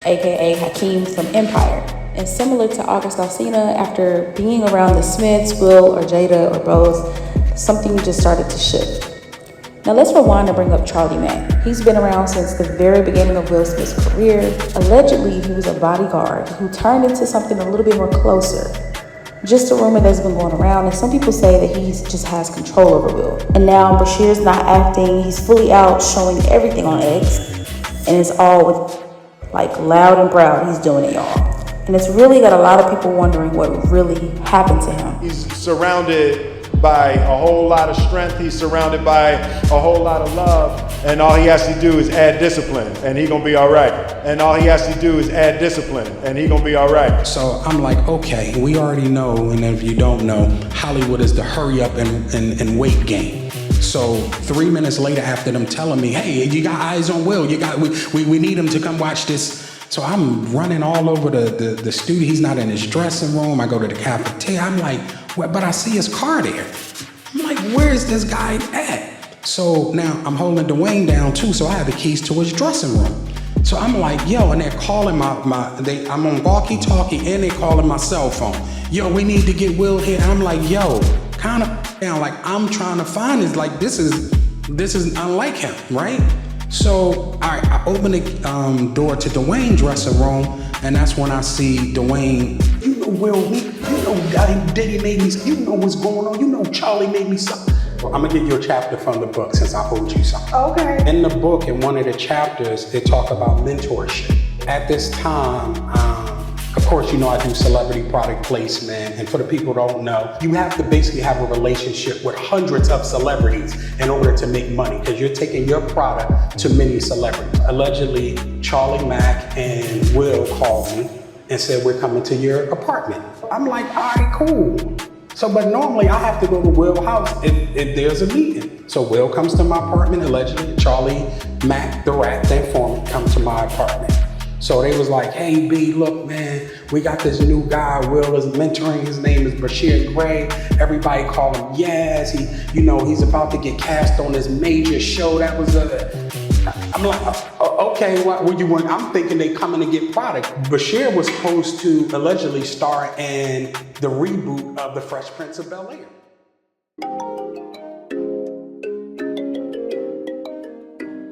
aka Hakeem from Empire. And similar to August Alsina, after being around the Smiths, Will, or Jada, or both, something just started to shift. Now let's rewind and bring up Charlie Mack. He's been around since the very beginning of Will Smith's career. Allegedly, he was a bodyguard who turned into something a little bit more closer. Just a rumor that's been going around, and some people say that he just has control over Will. And now Bryshere's not acting, he's fully out showing everything on X, and it's all with like loud and proud he's doing it, y'all. And it's really got a lot of people wondering what really happened to him. He's surrounded by a whole lot of strength, he's surrounded by a whole lot of love, and all he has to do is add discipline and he gonna be all right. And all he has to do is add discipline and he gonna be all right. So I'm like, okay, we already know, and if you don't know, Hollywood is the hurry up and wait game. So 3 minutes later, after them telling me, hey, you got eyes on Will, we need him to come watch this. So I'm running all over the studio. He's not in his dressing room. I go to the cafeteria. I'm like, well, but I see his car there. I'm like, where is this guy at? So now I'm holding Dwayne down too, so I have the keys to his dressing room. So I'm like, yo, and they're calling I'm on walkie-talkie and they're calling my cell phone. Yo, we need to get Will here. And I'm like, yo, kind of down, like I'm trying to find this, like this is unlike him, right? So I open the door to Dwayne's dressing room, and that's when I see Dwayne. You know, Will, you know, Diddy made me, you know what's going on, you know Charlie made me something. Well, I'm gonna give you a chapter from the book since I owed you something. Okay. In the book, in one of the chapters, they talk about mentorship. At this time, of course, you know, I do celebrity product placement, and for the people who don't know, you have to basically have a relationship with hundreds of celebrities in order to make money, because you're taking your product to many celebrities. Allegedly, Charlie Mack and Will called me and said, we're coming to your apartment. I'm like, all right, cool. So, but normally I have to go to Will's house if there's a meeting. So Will comes to my apartment, allegedly. Charlie Mack, the rat, the informant, comes to my apartment. So they was like, hey, B, look, man, we got this new guy, Will is mentoring. His name is Bryshere Gray. Everybody call him Yaz. He's about to get cast on this major show. That was I'm like, okay, what you want? I'm thinking they coming to get product. Bryshere was supposed to allegedly star in the reboot of The Fresh Prince of Bel-Air.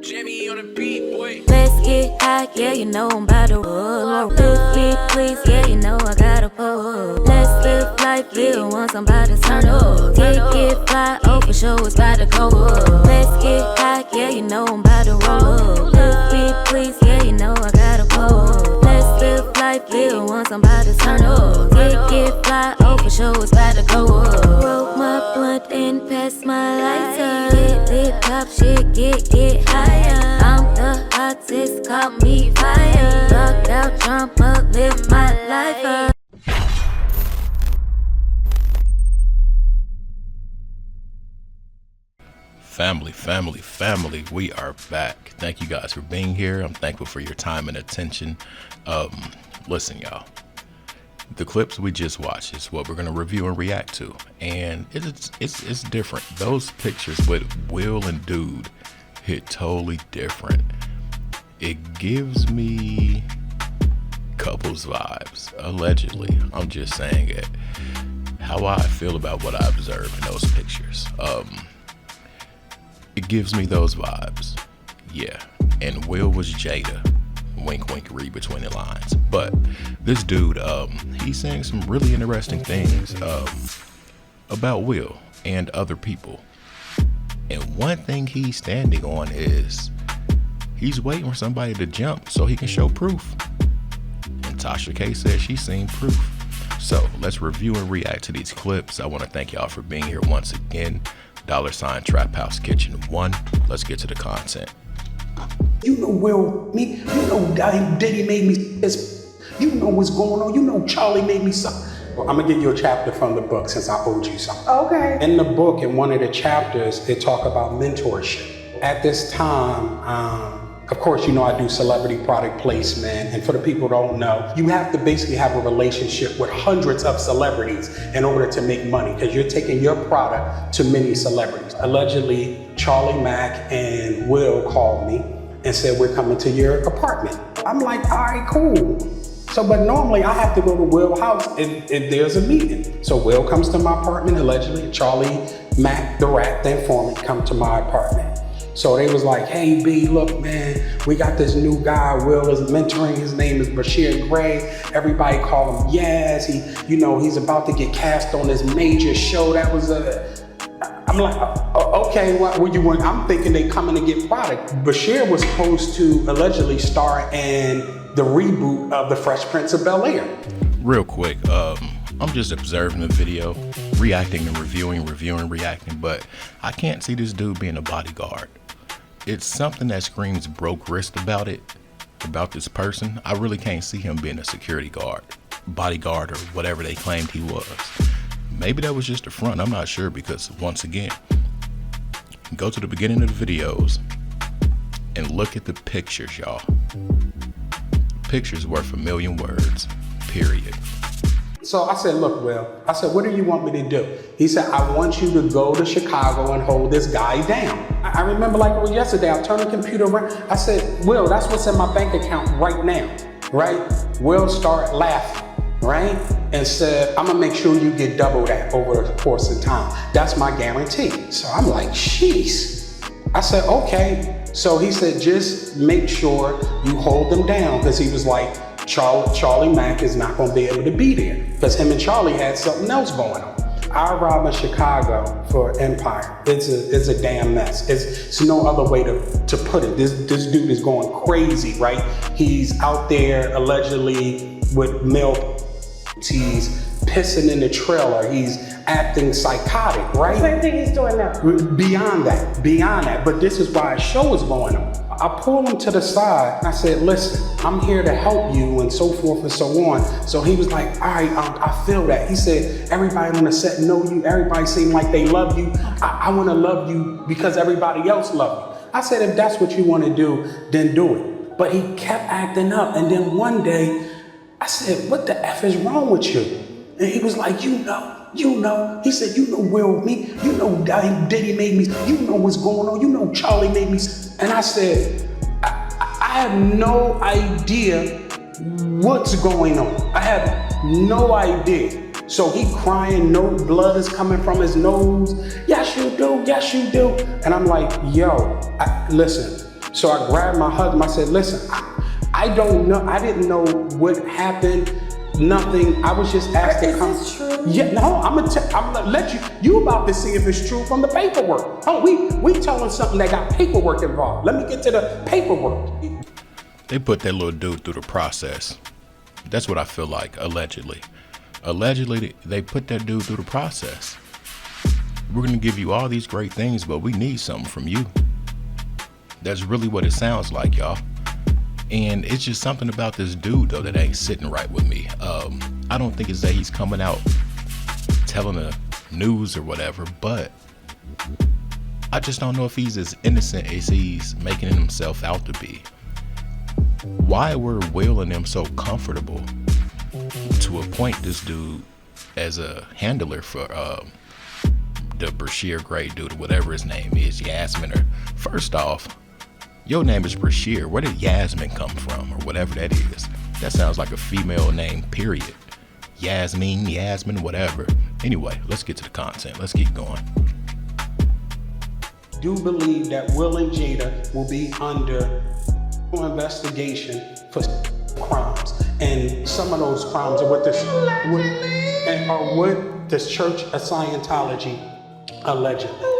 Jimmy on the beat, boy. Let's get high, yeah, you know I'm about to roll. Let's get please, yeah, you know I gotta pull. Let's live life, yeah, once I'm about to turn up. Get fly, oh, for sure it's about to go up. Let's get high, yeah, you know I'm about to roll. Let's get please, yeah, you know I gotta pull. Let's live life, yeah, once I'm about to turn up. Get fly, oh, for sure it's about to go up. Roll my blunt and pass my lighter. Get lit, pop shit, get higher. I'm the hottest, call me fire. Rock out, jump up, live my life up. Family, we are back. Thank you guys for being here. I'm thankful for your time and attention. Listen, y'all, the clips we just watched is what we're going to review and react to, and it's different. Those pictures with Will and Dude hit totally different. It gives me couples vibes, allegedly. I'm just saying it. How I feel about what I observe in those pictures. It gives me those vibes. Yeah. And Will was Jada. Wink, wink, read between the lines. But this dude, he's saying some really interesting things about Will and other people. And one thing he's standing on is he's waiting for somebody to jump so he can show proof. And Tasha K says she's seen proof. So let's review and react to these clips. I want to thank y'all for being here once again. $ Trap House Kitchen 1. Let's get to the content. You know, Will, you know, Diddy made me this. You know what's going on. You know, Charlie made me something. Well, I'm gonna give you a chapter from the book since I owed you something. Okay. In the book, in one of the chapters, they talk about mentorship. At this time, of course, you know, I do celebrity product placement, and for the people who don't know, you have to basically have a relationship with hundreds of celebrities in order to make money, because you're taking your product to many celebrities. Allegedly, Charlie Mack and Will called me and said, we're coming to your apartment. I'm like, all right, cool. So, but normally I have to go to Will's house if there's a meeting. So Will comes to my apartment, allegedly. Charlie Mack, the rat, the informant, come to my apartment. So they was like, hey, B, look, man, we got this new guy. Will is mentoring. His name is Bryshere Gray. Everybody call him Yaz. He's about to get cast on this major show. That was I'm like, okay, what you want? I'm thinking they coming to get product. Bryshere was supposed to allegedly star in the reboot of The Fresh Prince of Bel-Air. Real quick, I'm just observing the video, reacting and reviewing, reacting, but I can't see this dude being a bodyguard. It's something that screams broke wrist about this person. I really can't see him being a security guard, bodyguard, or whatever they claimed he was. Maybe that was just a front, I'm not sure, because once again, go to the beginning of the videos and look at the pictures, y'all. Pictures worth a million words, period. So I said, look, Will, what do you want me to do? He said, I want you to go to Chicago and hold this guy down. I remember like it was yesterday, I turned the computer around. I said, Will, that's what's in my bank account right now, right? Will started laughing, right? And said, I'm gonna make sure you get double that over the course of time. That's my guarantee. So I'm like, jeez. I said, okay. So he said, just make sure you hold them down, because he was like, Charlie Mack is not going to be able to be there, because him and Charlie had something else going on. I arrived in Chicago for Empire. It's a damn mess. It's no other way to put it. This dude is going crazy, right? He's out there allegedly with milk. He's pissing in the trailer. He's acting psychotic, right? Same thing he's doing now. Beyond that. But this is why a show is going on. I pulled him to the side and I said, listen, I'm here to help you and so forth and so on. So he was like, all right, I feel that. He said, everybody on the set know you. Everybody seem like they love you. I want to love you because everybody else love you. I said, if that's what you want to do, then do it. But he kept acting up. And then one day I said, what the F is wrong with you? And he was like, you know. He said, you know Will me. You know Diddy made me. You know what's going on. You know Charlie made me. And I said, I have no idea what's going on. I have no idea. So he crying, no blood is coming from his nose. Yes, you do. And I'm like, yo, listen. So I grabbed my husband. I said, listen, I don't know. I didn't know what happened. Nothing. I was just asked to come. Is this true? Yeah, no, I'm gonna let you about to see if it's true from the paperwork. Oh, we telling something that got paperwork involved. Let me get to the paperwork. They put that little dude through the process. That's what I feel like, allegedly. Allegedly, they put that dude through the process. We're gonna give you all these great things, but we need something from you. That's really what it sounds like, y'all. And it's just something about this dude, though, that ain't sitting right with me. I don't think it's that he's coming out telling the news or whatever, but I just don't know if he's as innocent as he's making himself out to be. Why were Will and them so comfortable to appoint this dude as a handler for the Bryshere Gray dude, or whatever his name is, Yasmin? Or first off, your name is Bryshere. Where did Yasmin come from, or whatever that is? That sounds like a female name, period. Yasmin, whatever. Anyway, let's get to the content. Let's keep going. Do believe that Will and Jada will be under investigation for crimes, and some of those crimes are with this Church of Scientology, allegedly.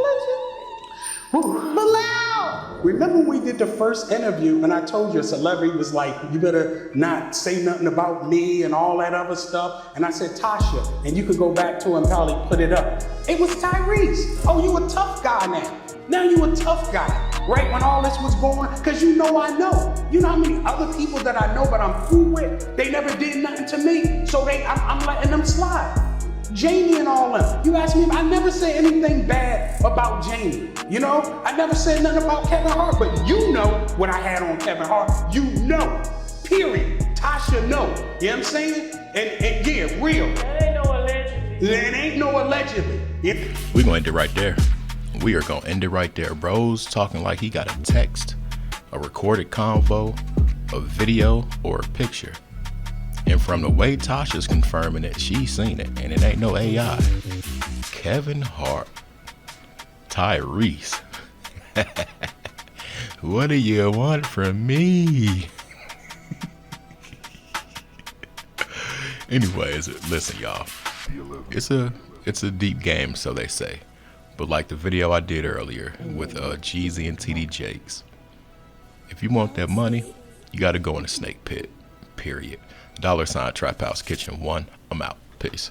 Remember when we did the first interview and I told you a celebrity was like, you better not say nothing about me and all that other stuff. And I said, Tasha, and you could go back to and probably put it up. It was Tyrese. Oh, you a tough guy now. Now you a tough guy, right? When all this was going on, because you know I know. You know how many other people that I know but I'm cool with, they never did nothing to me, so I'm letting them slide. Jamie and all them. You ask me, I never said anything bad about Jamie. You know, I never said nothing about Kevin Hart, but you know what I had on Kevin Hart. You know, period. Tasha know. You know what I'm saying? And yeah, real. That ain't no allegedly. That ain't no allegedly. We're going to end it right there. We are going to end it right there. Bro's talking like he got a text a recorded convo, a video, or a picture. And from the way Tasha's confirming it, she's seen it, and it ain't no AI. Kevin Hart, Tyrese, what do you want from me? Anyways, listen, y'all. It's a deep game, so they say. But like the video I did earlier with Jeezy and TD Jakes, if you want that money, you got to go in a snake pit. Period. $sign Trap House Kitchen 1. I'm out. Peace.